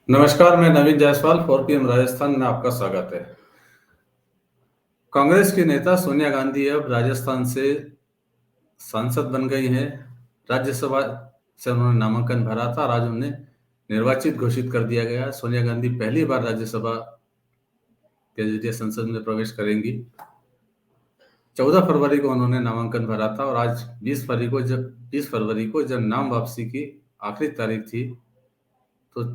नमस्कार, मैं नवीन जायसवाल 4PM राजस्थान में आपका स्वागत है। कांग्रेस की नेता सोनिया गांधी अब राजस्थान से सांसद बन गई हैं। राज्यसभा से उन्होंने नामांकन भरा था और आज उन्हें निर्वाचित घोषित कर दिया गया। सोनिया गांधी पहली बार राज्यसभा के जरिए संसद में प्रवेश करेंगी। 14 फरवरी को उन्होंने नामांकन भरा था और आज 20 फरवरी को जब नाम वापसी की आखिरी तारीख थी, तो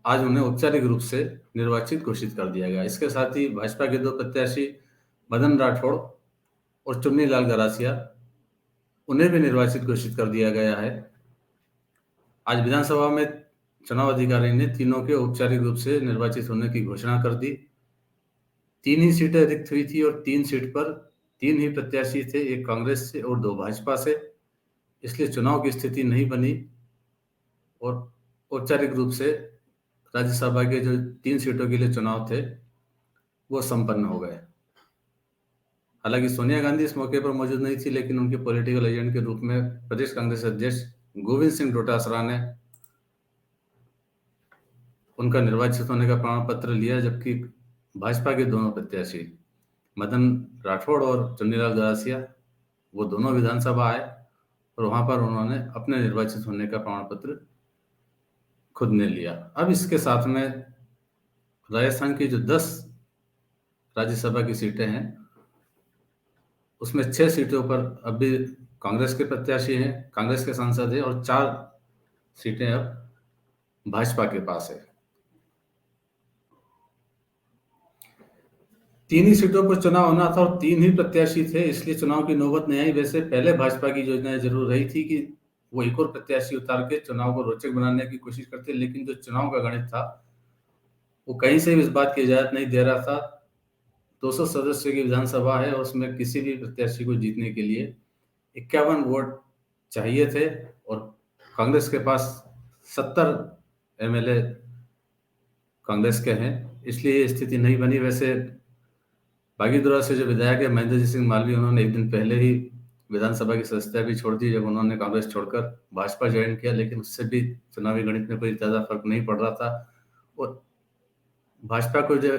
आज उन्हें औपचारिक रूप से निर्वाचित घोषित कर दिया गया। इसके साथ ही भाजपा के दो प्रत्याशी मदन राठौड़ और चुन्नीलाल गरासिया, उन्हें भी निर्वाचित घोषित कर दिया गया है। आज विधानसभा में चुनाव अधिकारी ने तीनों के औपचारिक रूप से निर्वाचित होने की घोषणा कर दी। 3 ही सीटें रिक्त हुई थी और 3 सीट पर 3 ही प्रत्याशी थे, एक कांग्रेस से और 2 भाजपा से। इसलिए चुनाव की स्थिति नहीं बनी और औपचारिक रूप से राज्यसभा के जो 3 सीटों के लिए चुनाव थे, वो संपन्न हो गए। हालांकि सोनिया गांधी इस मौके पर मौजूद नहीं थी, लेकिन उनके पॉलिटिकल एजेंट के रूप में प्रदेश कांग्रेस अध्यक्ष गोविंद सिंह डोटासरा ने उनका निर्वाचित होने का प्रमाण पत्र लिया, जबकि भाजपा के दोनों प्रत्याशी मदन राठौड़ और चुन्नीलाल गरासिया वो दोनों विधानसभा आए और वहां पर उन्होंने अपने निर्वाचित होने का प्रमाण पत्र खुद ने लिया। अब इसके साथ में राजस्थान की जो 10 राज्यसभा की सीटें हैं, उसमें 6 सीटों पर अब भी कांग्रेस के प्रत्याशी हैं, कांग्रेस के सांसद हैं और 4 सीटें अब भाजपा के पास है। 3 ही सीटों पर चुनाव होना था और 3 ही प्रत्याशी थे, इसलिए चुनाव की नौबत नहीं आई। वैसे पहले भाजपा की योजना जरूर रही थी कि वो एक और प्रत्याशी उतार के चुनाव को रोचक बनाने की कोशिश करते, लेकिन जो चुनाव का गणित था वो कहीं से भी इस बात की इजाजत नहीं दे रहा था। 200 सदस्यों की विधानसभा है और उसमें किसी भी प्रत्याशी को जीतने के लिए 51 वोट चाहिए थे और कांग्रेस के पास 70 एमएलए कांग्रेस के हैं, इसलिए ये स्थिति नहीं बनी। वैसे बागीदोरा से जो विधायक है महेंद्र जी सिंह मालवीय, उन्होंने एक दिन पहले ही विधानसभा की सदस्यता भी छोड़ दी जब उन्होंने कांग्रेस छोड़कर भाजपा ज्वाइन किया, लेकिन उससे भी चुनावी गणित में कोई ज्यादा फर्क नहीं पड़ रहा था। और भाजपा को जो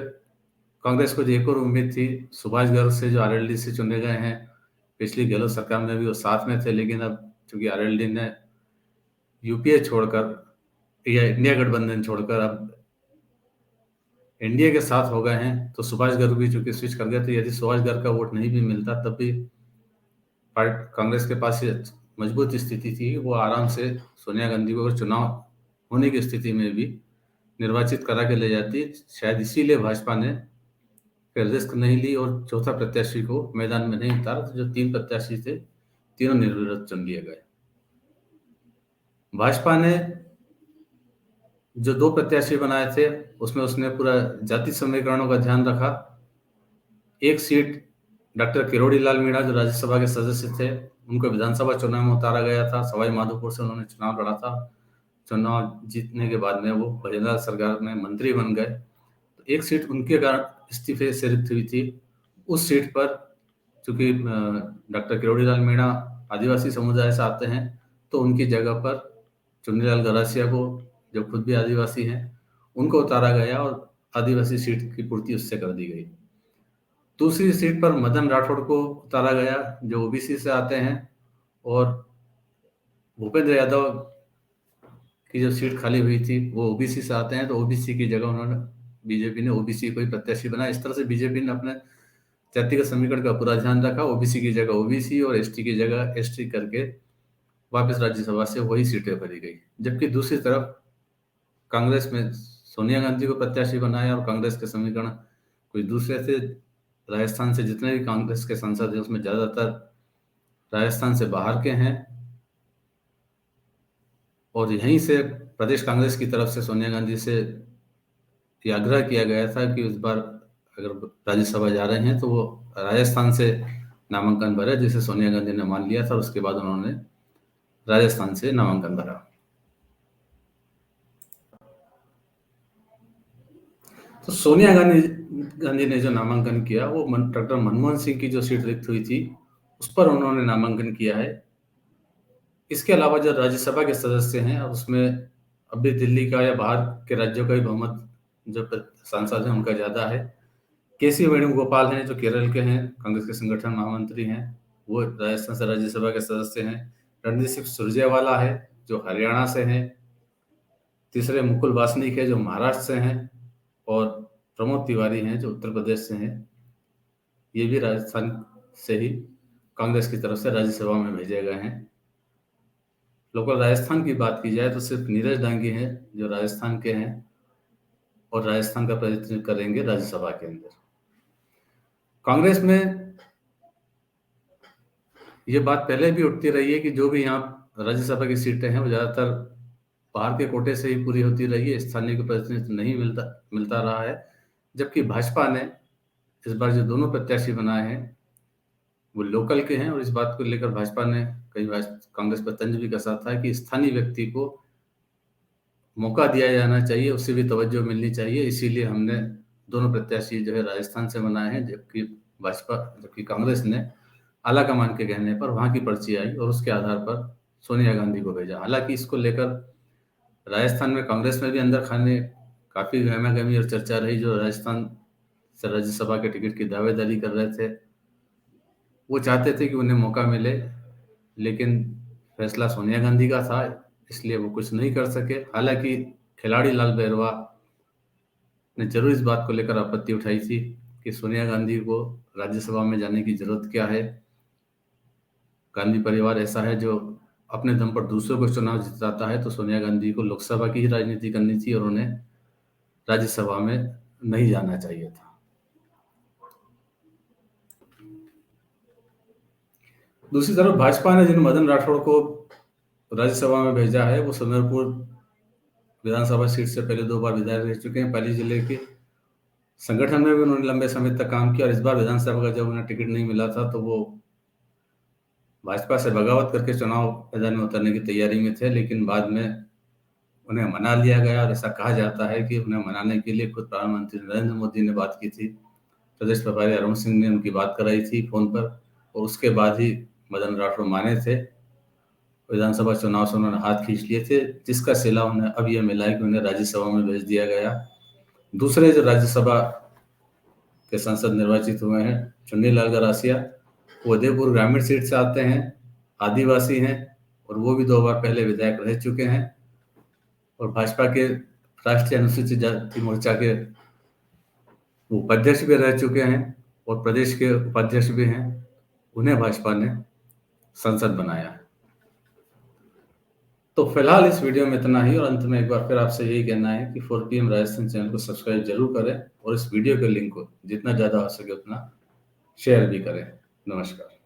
कांग्रेस को जो एक और उम्मीद थी, सुभाष गर्ग से जो आरएलडी से चुने गए हैं, पिछली गहलोत सरकार में भी वो साथ में थे, लेकिन अब चूंकि आरएलडी ने यूपीए छोड़कर या इंडिया गठबंधन छोड़कर अब एनडीए के साथ हो गए हैं, तो सुभाष गर्ग भी चूंकि स्विच कर गए थे, यदि सुभाष गर्ग का वोट नहीं भी मिलता तब भी कांग्रेस के पास ये मजबूत स्थिति थी, वो आराम से सोनिया गांधी को अगर चुनाव होने की स्थिति में भी निर्वाचित करा के ले जाती। शायद इसीलिए भाजपा ने फिर रिस्क नहीं ली और चौथा प्रत्याशी को मैदान में नहीं उतारा, तो जो 3 प्रत्याशी थे तीनों निर्विरोध चुन लिए गए। भाजपा ने जो 2 प्रत्याशी बनाए थे उसमें उसने पूरा जाति समीकरणों का ध्यान रखा। एक सीट डॉक्टर किरोड़ी लाल मीणा जो राज्यसभा के सदस्य थे, उनको विधानसभा चुनाव में उतारा गया था। सवाई माधोपुर से उन्होंने चुनाव लड़ा था। चुनाव जीतने के बाद में वो भजनलाल सरकार में मंत्री बन गए, तो एक सीट उनके कारण इस्तीफे से रिक्त हुई थी। उस सीट पर चूंकि डॉक्टर किरोड़ी लाल मीणा आदिवासी समुदाय से आते हैं, तो उनकी जगह पर चुन्नीलाल गरासिया को, जो खुद भी आदिवासी हैं, उनको उतारा गया और आदिवासी सीट की पूर्ति उससे कर दी गई। दूसरी सीट पर मदन राठौड़ को उतारा गया जो ओबीसी से आते हैं, और भूपेंद्र यादव की जो सीट खाली हुई थी वो ओबीसी से आते हैं, तो ओबीसी की जगह उन्होंने बीजेपी ने ओबीसी को ही प्रत्याशी बनाया। इस तरह से बीजेपी ने अपने जातिगत समीकरण का पूरा ध्यान रखा, ओबीसी की जगह ओबीसी और एसटी की जगह एसटी करके वापस राज्यसभा से वही सीटें भरी गई। जबकि दूसरी तरफ कांग्रेस में सोनिया गांधी को प्रत्याशी बनाया और कांग्रेस के समीकरण कुछ दूसरे थे। राजस्थान से जितने भी कांग्रेस के सांसद हैं उसमें ज्यादातर राजस्थान से बाहर के हैं, और यहीं से प्रदेश कांग्रेस की तरफ से सोनिया गांधी से ये आग्रह किया गया था कि इस बार अगर राज्यसभा जा रहे हैं तो वो राजस्थान से नामांकन भरे, जिसे सोनिया गांधी ने मान लिया था और उसके बाद उन्होंने राजस्थान से नामांकन भरा। तो सोनिया गांधी ने जो नामांकन किया वो डॉक्टर मनमोहन सिंह की जो सीट रिक्त हुई थी उस पर उन्होंने नामांकन किया है। इसके अलावा जो राज्यसभा के सदस्य हैं उसमें अब भी दिल्ली का या बाहर के राज्यों का ही बहुमत जो सांसद हैं उनका ज़्यादा है। केसी वेणुगोपाल हैं जो केरल के हैं, कांग्रेस के संगठन महामंत्री हैं, वो राजस्थान से राज्यसभा के सदस्य हैं। रणदीप सिंह सुरजेवाला है जो हरियाणा से हैं। तीसरे मुकुल वासनिक है जो महाराष्ट्र से हैं, और प्रमोद तिवारी हैं जो उत्तर प्रदेश से हैं। ये भी राजस्थान से ही कांग्रेस की तरफ से राज्यसभा में भेजे गए हैं। लोकल राजस्थान की बात की जाए तो सिर्फ नीरज डांगी हैं जो राजस्थान के हैं और राजस्थान का प्रतिनिधित्व करेंगे राज्यसभा के अंदर। कांग्रेस में ये बात पहले भी उठती रही है कि जो भी यहाँ राज्यसभा की सीटें हैं वो ज़्यादातर बाहर के कोटे से ही पूरी होती रही है, स्थानीय को प्रतिनिधित्व नहीं मिलता रहा है। जबकि भाजपा ने इस बार जो दोनों प्रत्याशी बनाए हैं वो लोकल के हैं, और इस बात को लेकर भाजपा ने कई बार कांग्रेस पर तंज भी कसा था कि स्थानीय व्यक्ति को मौका दिया जाना चाहिए, उससे भी तवज्जो मिलनी चाहिए। इसीलिए हमने दोनों प्रत्याशी जो है राजस्थान से बनाए हैं, जबकि कांग्रेस ने आलाकमान के कहने पर वहां की पर्ची आई और उसके आधार पर सोनिया गांधी को भेजा। हालांकि इसको लेकर राजस्थान में कांग्रेस में भी अंदर खाने काफी गहमा-गहमी और चर्चा रही। जो राजस्थान से राज्यसभा के टिकट की दावेदारी कर रहे थे वो चाहते थे कि उन्हें मौका मिले, लेकिन फैसला सोनिया गांधी का था, इसलिए वो कुछ नहीं कर सके। हालांकि खिलाड़ी लाल बहरवा ने जरूर इस बात को लेकर आपत्ति उठाई थी कि सोनिया गांधी को राज्यसभा में जाने की जरूरत क्या है। गांधी परिवार ऐसा है जो अपने दम पर दूसरों को चुनाव जिताता है, तो सोनिया गांधी को लोकसभा की ही राजनीति करनी थी और उन्हें राज्यसभा में नहीं जाना चाहिए था। दूसरी तरफ भाजपा ने जिन मदन राठौड़ को राज्यसभा में भेजा है वो सुमेरपुर विधानसभा सीट से पहले 2 बार विधायक रह चुके हैं। पाली जिले के संगठन में भी उन्होंने लंबे समय तक काम किया, और इस बार विधानसभा का जब उन्हें टिकट नहीं मिला था तो वो भाजपा से बगावत करके चुनाव मैदान में उतरने की तैयारी में थे, लेकिन बाद में उन्हें मना लिया गया। और ऐसा कहा जाता है कि उन्हें मनाने के लिए खुद प्रधानमंत्री नरेंद्र मोदी ने बात की थी। प्रदेश प्रभारी अरुण सिंह ने उनकी बात कराई थी फोन पर, और उसके बाद ही मदन राठौड़ माने थे। विधानसभा चुनाव से उन्होंने हाथ खींच लिए थे, जिसका सिला उन्हें अब यह मिला है कि उन्हें राज्यसभा में भेज दिया गया। दूसरे जो राज्यसभा के सांसद निर्वाचित हुए हैं चुन्नीलाल गरासिया, वो उदयपुर ग्रामीण सीट से आते हैं, आदिवासी हैं, और वो भी 2 बार पहले विधायक रह चुके हैं, और भाजपा के राष्ट्रीय अनुसूचित जाति मोर्चा के वो उपाध्यक्ष भी रह चुके हैं और प्रदेश के उपाध्यक्ष भी हैं। उन्हें भाजपा ने सांसद बनाया है। तो फिलहाल इस वीडियो में इतना ही, और अंत में एक बार फिर आपसे यही कहना है कि 4PM राजस्थान चैनल को सब्सक्राइब जरूर करें और इस वीडियो के लिंक को जितना ज़्यादा हो सके उतना शेयर भी करें। नमस्कार।